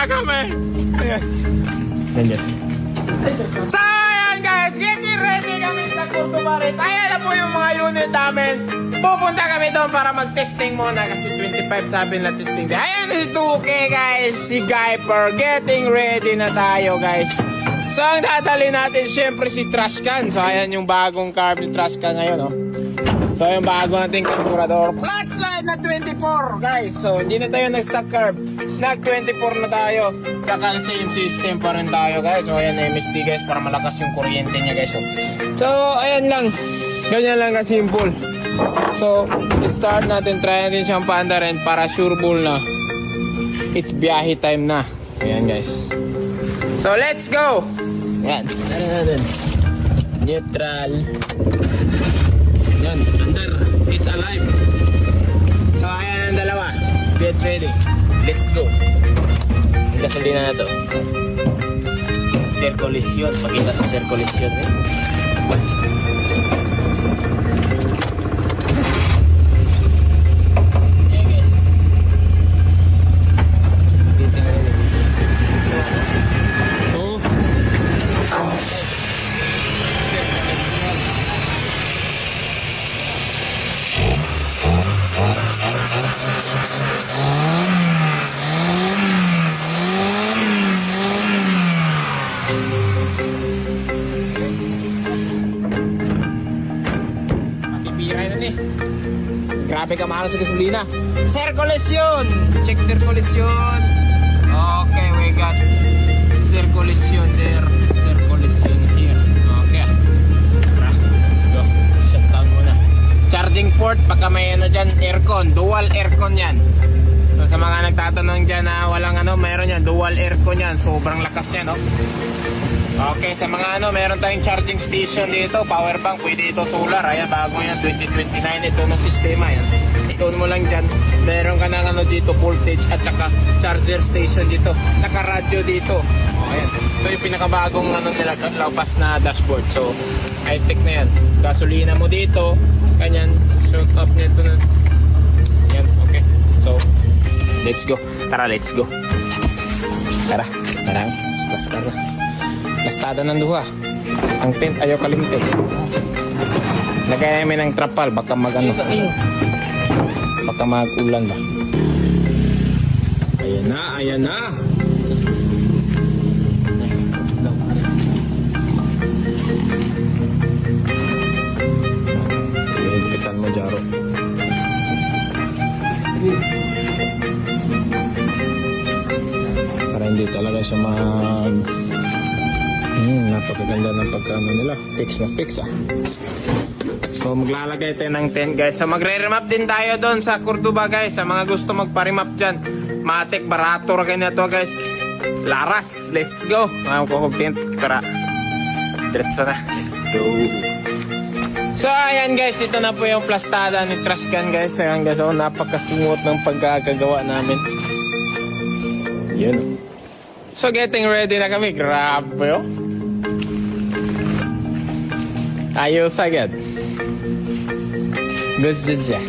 na kami. Ayan. So ayan guys, getting ready kami sa Cordobares. Ayan na po yung mga unit namin. Pupunta kami doon para mag-testing muna kasi 25 sabi na testing. Ayan si 2K guys, si Guyper. Getting ready na tayo guys. So ang dadali natin syempre si Trashcan. So ayan yung bagong carb ni Trashcan ngayon oh. So yung bago nating carburetor, flat slide na 24 guys. So hindi na tayo nag-stock carb, nag 24 na tayo. Tsaka same system pa rin tayo guys. So ayan MSD guys para malakas yung kuryente niya guys. So ayan lang, ganyan lang ka-simple. So start natin, try natin siyang paanda rin para sure ball na it's biyahe time na. Ayan guys. So let's go. Ayan, tara natin. Neutral. Yan, under, it's alive. So ayan ang dalawa. Get ready. Let's go. Gasolina na to. Circulation. Pakita ng circulation eh. Yeah guys. Oh. Grabe ka mahal sa gasolina. Circulation! Check circulation. Okay, we got circulation there. Circulation here. Okay. Tara, let's go. Shut down muna. Charging port, baka may ano dyan, aircon. Dual aircon yan. So, sa mga nagtatanong dyan na walang ano, mayroon yan. Dual aircon yan. Sobrang lakas niya, no? Okay, sa mga ano, meron tayong charging station dito, power bank, pwede ito solar. Ayan, bago yan, 2029, ito na sistema yan. Ikaw mo lang dyan, meron ka ng ano dito, voltage at saka charger station dito, saka radio dito. Ayan, ito yung pinakabagong ano nila, lapas na dashboard. So, high-tech na yan. Gasolina mo dito, kanyan, shut up nito na. Ayan, okay. So, let's go. Tara, let's go. Tara, tara, basta na. Lastada ng duha. Ang tent ayaw kalimte. Lagay namin ng trapal. Baka mag-ano. Baka mag-ulan ba. Ayan na, ayan na. Higpitan mo, Jaro. Para hindi talaga siya napakaganda ng pagkano nila. Fix na fix ah. So maglalagay tayo ng tent guys. So magre-remap din tayo doon sa Cordoba guys. Sa mga gusto magpa-remap dyan, matik, barato rin na to guys. Laras, let's go. Kuhog tent, tara. Diretso na, let's go. So ayan guys, ito na po yung plastada ni Trashcan guys. Ayan guys, oh, napakasimot ng pagkakagawa namin. Yun. So getting ready na kami. Grabe oh. Ayos agad. Gusto siya.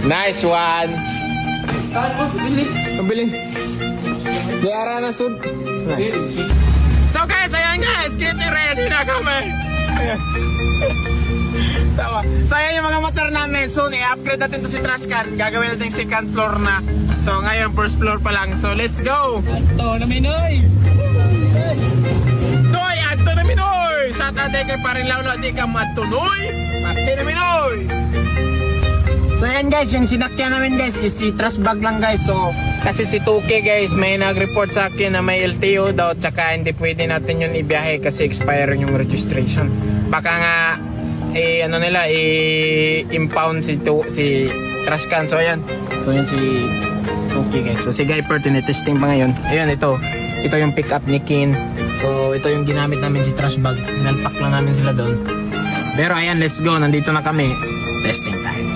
Nice one. Pabilin. Diara na sud. So guys, ayan guys, getting ready na kami. Tawa. So ayan yung mga motor namin. Soon i-upgrade natin to si Trashcan. Gagawin natin second floor na. So ngayon first floor pa lang. So let's go. Ato na Minoy. Noy, ato na Minoy. Sa tatay kay parin laulo di ka matunoy. Matsi na Minoy. So ayan guys, yung sinakyan namin guys is si Trashbag lang guys. So kasi si 2K guys may nag-report sa akin na may LTO daw, tsaka hindi pwede natin yun ibiyahe kasi expire yung registration. Baka nga ano nila i-impound si Trashcan. So ayan. So yan si 2K guys. So si Guyper tinetesting pa ngayon. Ayan, ito yung pick up ni Kin. So ito yung ginamit namin si Trashbag. Sinalpak lang namin sila doon. Pero ayan, let's go. Nandito na kami. Testing time.